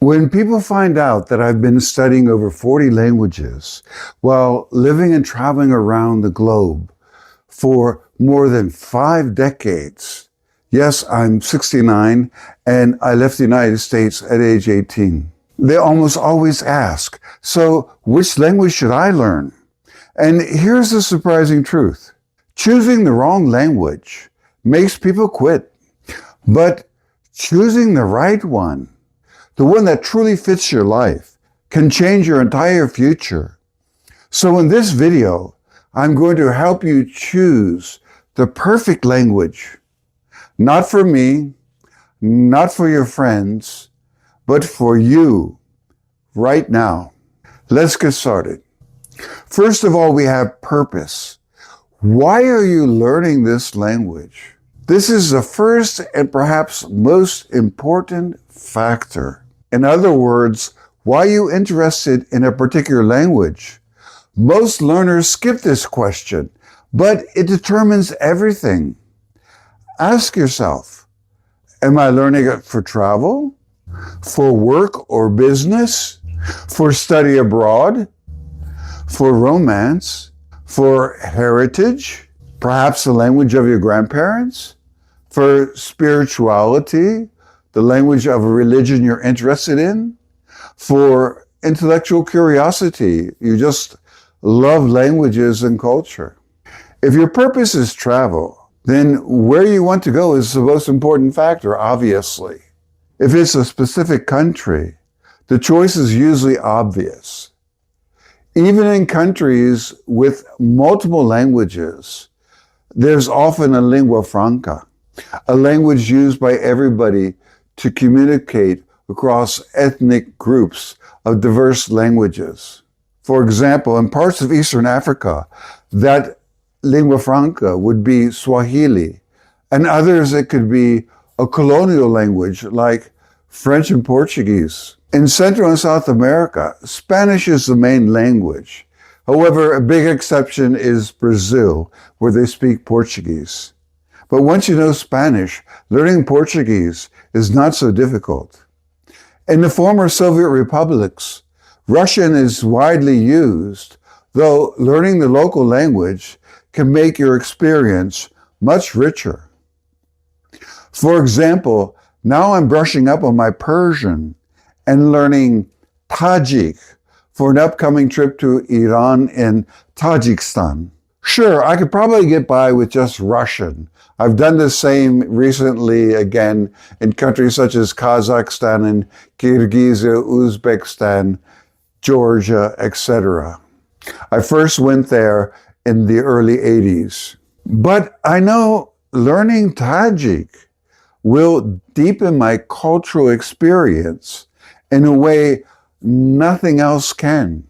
When people find out that I've been studying over 40 languages while living and traveling around the globe for more than 5 decades, yes, I'm 69 and I left the United States at age 18. They almost always ask, so which language should I learn? And here's the surprising truth. Choosing the wrong language makes people quit, but choosing the right one, the one that truly fits your life, can change your entire future. So in this video, I'm going to help you choose the perfect language, not for me, not for your friends, but for you right now. Let's get started. First of all, we have purpose. Why are you learning this language? This is the first and perhaps most important factor. In other words, why are you interested in a particular language? Most learners skip this question, but it determines everything. Ask yourself, am I learning it for travel, for work or business, for study abroad, for romance, for heritage, perhaps the language of your grandparents, for spirituality, the language of a religion you're interested in, for intellectual curiosity, you just love languages and culture. If your purpose is travel, then where you want to go is the most important factor, obviously. If it's a specific country, the choice is usually obvious. Even in countries with multiple languages, there's often a lingua franca, a language used by everybody to communicate across ethnic groups of diverse languages. For example, in parts of Eastern Africa, that lingua franca would be Swahili, and others it could be a colonial language like French and Portuguese. In Central and South America, Spanish is the main language. However, a big exception is Brazil, where they speak Portuguese. But once you know Spanish, learning Portuguese is not so difficult. In the former Soviet republics, Russian is widely used, though learning the local language can make your experience much richer. For example, now I'm brushing up on my Persian and learning Tajik for an upcoming trip to Iran and Tajikistan. Sure, I could probably get by with just Russian. I've done the same recently again in countries such as Kazakhstan and Kyrgyzstan, Uzbekistan, Georgia, etc. I first went there in the early 80s. But I know learning Tajik will deepen my cultural experience in a way nothing else can.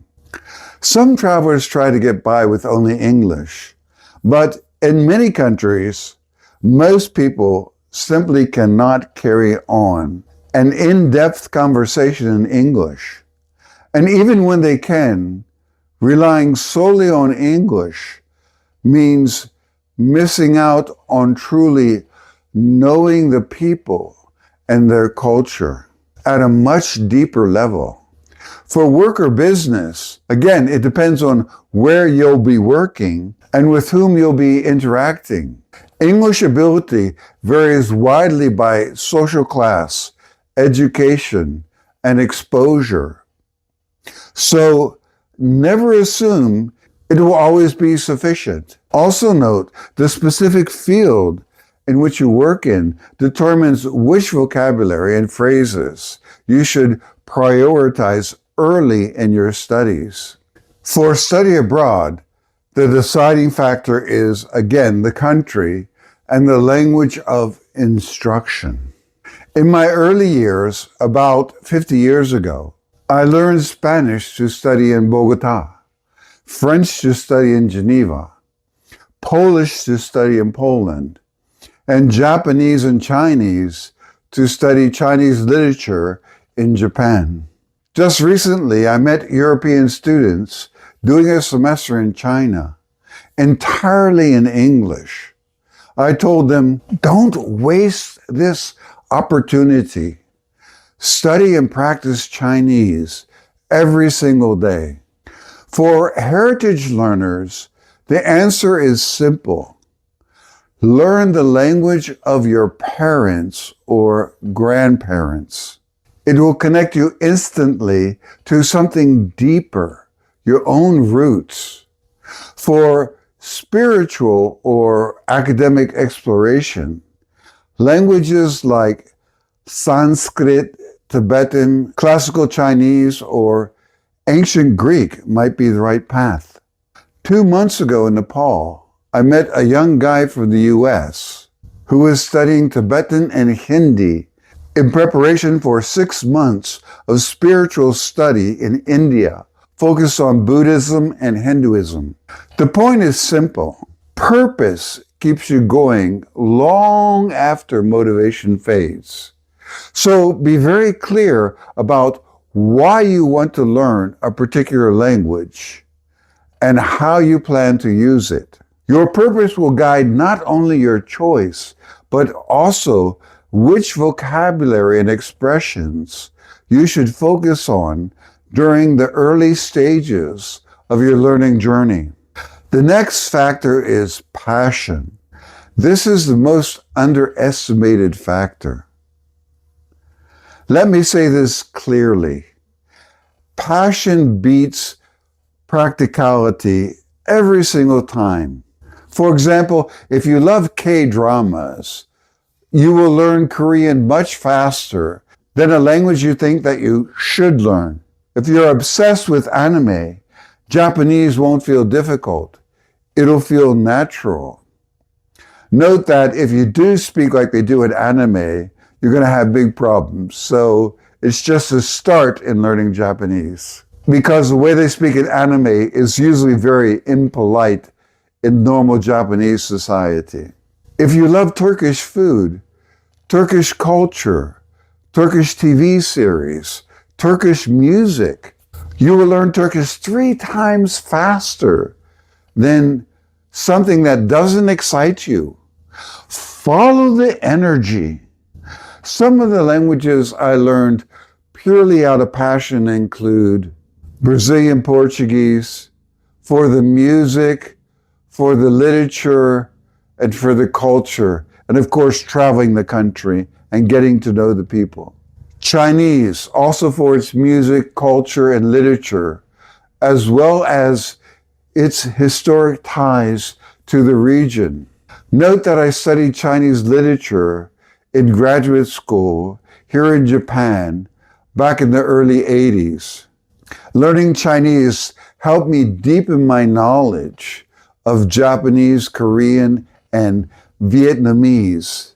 Some travelers try to get by with only English, but in many countries, most people simply cannot carry on an in-depth conversation in English. And even when they can, relying solely on English means missing out on truly knowing the people and their culture at a much deeper level. For work or business, again, it depends on where you'll be working and with whom you'll be interacting. English ability varies widely by social class, education, and exposure. So never assume it will always be sufficient. Also note, the specific field in which you work in determines which vocabulary and phrases you should prioritize early in your studies. For study abroad, the deciding factor is, again, the country and the language of instruction. In my early years, about 50 years ago, I learned Spanish to study in Bogota, French to study in Geneva, Polish to study in Poland, and Japanese and Chinese to study Chinese literature in Japan. Just recently, I met European students doing a semester in China, entirely in English. I told them, don't waste this opportunity. Study and practice Chinese every single day. For heritage learners, the answer is simple. Learn the language of your parents or grandparents. It will connect you instantly to something deeper, your own roots. For spiritual or academic exploration, languages like Sanskrit, Tibetan, classical Chinese, or ancient Greek might be the right path. 2 months ago in Nepal, I met a young guy from the US who was studying Tibetan and Hindi in preparation for 6 months of spiritual study in India, focused on Buddhism and Hinduism. The point is simple. Purpose keeps you going long after motivation fades. So be very clear about why you want to learn a particular language and how you plan to use it. Your purpose will guide not only your choice, but also which vocabulary and expressions you should focus on during the early stages of your learning journey. The next factor is passion. This is the most underestimated factor. Let me say this clearly. Passion beats practicality every single time. For example, if you love K-dramas, you will learn Korean much faster than a language you think that you should learn. If you're obsessed with anime, Japanese won't feel difficult. It'll feel natural. Note that if you do speak like they do in anime, you're going to have big problems. So it's just a start in learning Japanese. Because the way they speak in anime is usually very impolite in normal Japanese society. If you love Turkish food, Turkish culture, Turkish TV series, Turkish music, you will learn Turkish 3 times faster than something that doesn't excite you. Follow the energy. Some of the languages I learned purely out of passion include Brazilian Portuguese, for the music, for the literature, and for the culture, and of course traveling the country and getting to know the people. Chinese, also for its music, culture, and literature, as well as its historic ties to the region. Note that I studied Chinese literature in graduate school here in Japan back in the early 80s. Learning Chinese helped me deepen my knowledge of Japanese, Korean, and Vietnamese,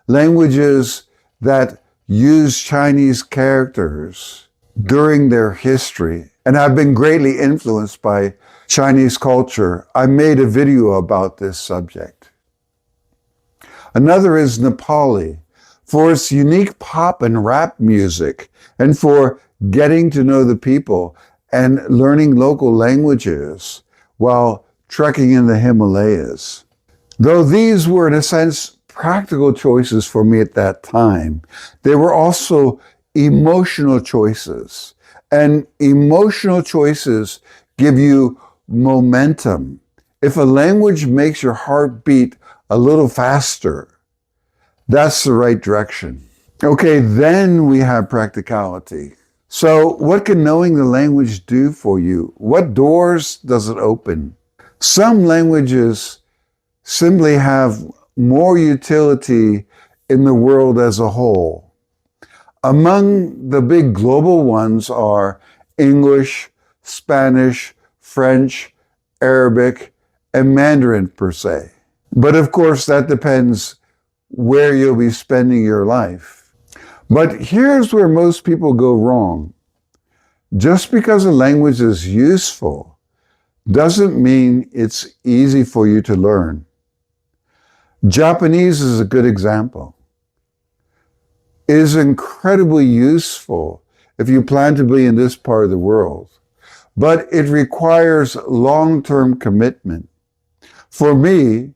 languages that use Chinese characters during their history and have been greatly influenced by Chinese culture. I made a video about this subject. Another is Nepali, for its unique pop and rap music and for getting to know the people and learning local languages while trekking in the Himalayas. Though these were, in a sense, practical choices for me at that time, they were also emotional choices. And emotional choices give you momentum. If a language makes your heart beat a little faster, that's the right direction. Okay, then we have practicality. So what can knowing the language do for you? What doors does it open? Some languages simply have more utility in the world as a whole. Among the big global ones are English, Spanish, French, Arabic, and Mandarin per se. But of course, that depends where you'll be spending your life. But here's where most people go wrong. Just because a language is useful doesn't mean it's easy for you to learn. Japanese is a good example. It is incredibly useful if you plan to be in this part of the world, but it requires long-term commitment. For me,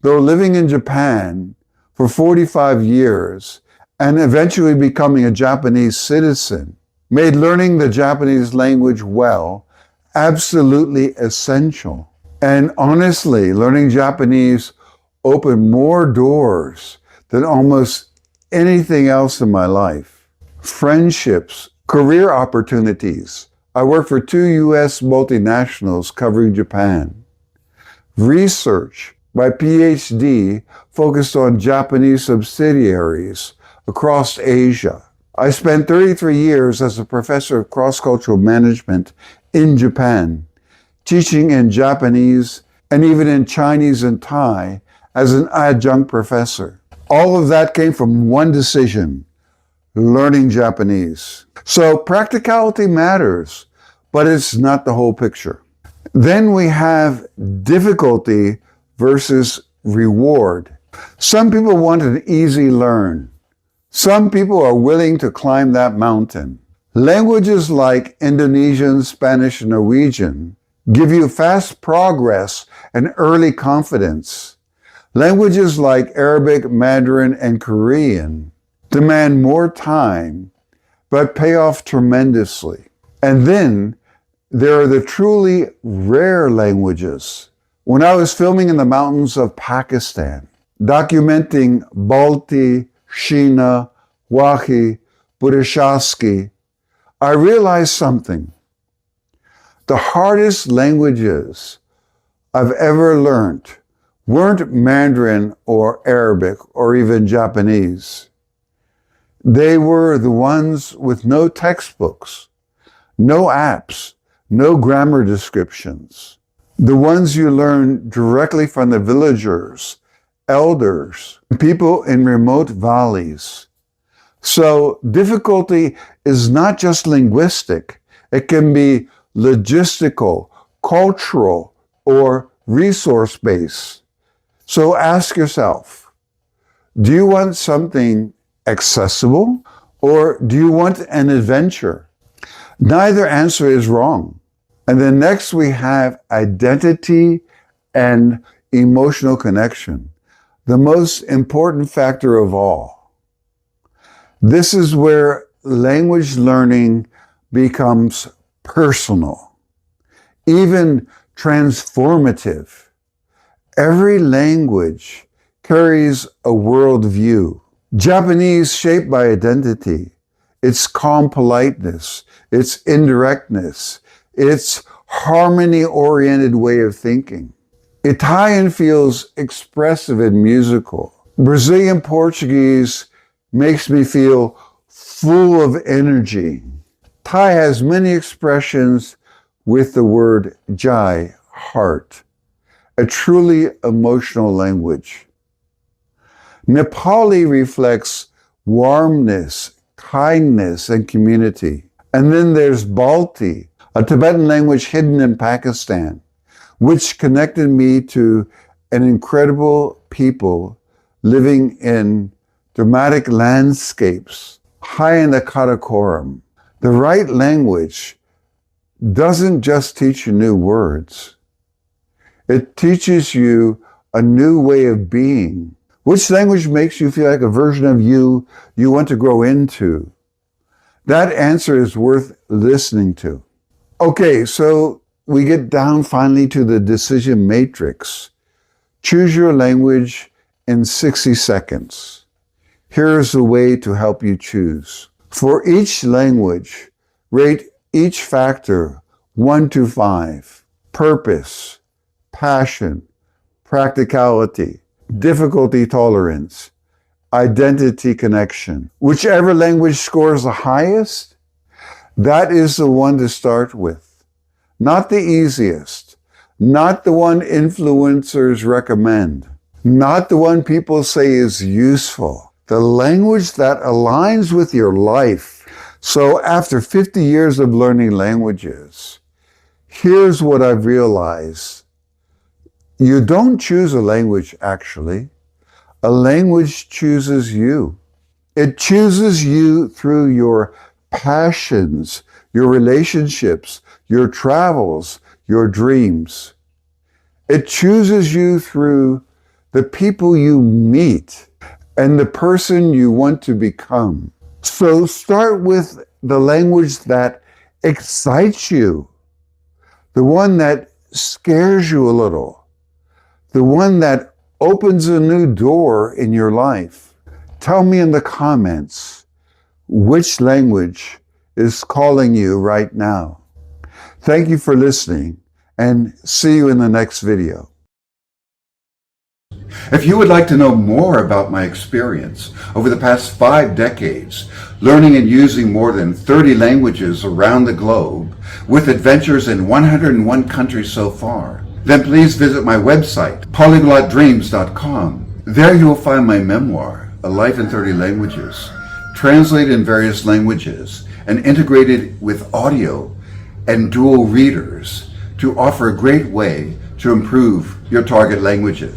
though living in Japan for 45 years and eventually becoming a Japanese citizen made learning the Japanese language well absolutely essential. And honestly, learning Japanese opened more doors than almost anything else in my life. Friendships, career opportunities. I worked for 2 U.S. multinationals covering Japan. Research. My PhD focused on Japanese subsidiaries across Asia. I spent 33 years as a professor of cross-cultural management in Japan, teaching in Japanese and even in Chinese and Thai as an adjunct professor. All of that came from one decision: learning Japanese. So practicality matters, but it's not the whole picture. Then we have difficulty versus reward. Some people want an easy learn. Some people are willing to climb that mountain. Languages like Indonesian, Spanish, and Norwegian give you fast progress and early confidence. Languages like Arabic, Mandarin, and Korean demand more time, but pay off tremendously. And then there are the truly rare languages. When I was filming in the mountains of Pakistan, documenting Balti, Shina, Wahi, Budashasky, I realized something. The hardest languages I've ever learned weren't Mandarin or Arabic or even Japanese. They were the ones with no textbooks, no apps, no grammar descriptions. The ones you learn directly from the villagers, elders, people in remote valleys. So difficulty is not just linguistic. It can be logistical, cultural, or resource-based. So ask yourself, do you want something accessible or do you want an adventure? Neither answer is wrong. And then next we have identity and emotional connection, the most important factor of all. This is where language learning becomes personal, even transformative. Every language carries a worldview. Japanese shaped by identity, its calm politeness, its indirectness, its harmony-oriented way of thinking. Italian feels expressive and musical. Brazilian Portuguese makes me feel full of energy. Thai has many expressions with the word jai, heart, a truly emotional language. Nepali reflects warmness, kindness, and community. And then there's Balti, a Tibetan language hidden in Pakistan, which connected me to an incredible people living in dramatic landscapes high in the Karakoram. The right language doesn't just teach you new words. It teaches you a new way of being. Which language makes you feel like a version of you want to grow into? That answer is worth listening to. Okay, so we get down finally to the decision matrix. Choose your language in 60 seconds. Here's a way to help you choose. For each language, rate each factor 1 to 5. Purpose, passion, practicality, difficulty tolerance, identity connection. Whichever language scores the highest, that is the one to start with. Not the easiest, not the one influencers recommend, not the one people say is useful. The language that aligns with your life. So after 50 years of learning languages, here's what I've realized. You don't choose a language, actually. A language chooses you. It chooses you through your passions, your relationships, your travels, your dreams. It chooses you through the people you meet. and the person you want to become. So start with the language that excites you, the one that scares you a little, the one that opens a new door in your life. Tell me in the comments which language is calling you right now. Thank you for listening, and see you in the next video. If you would like to know more about my experience over the past 5 decades, learning and using more than 30 languages around the globe, with adventures in 101 countries so far, then please visit my website, polyglotdreams.com. There you will find my memoir, A Life in 30 Languages, translated in various languages and integrated with audio and dual readers to offer a great way to improve your target languages.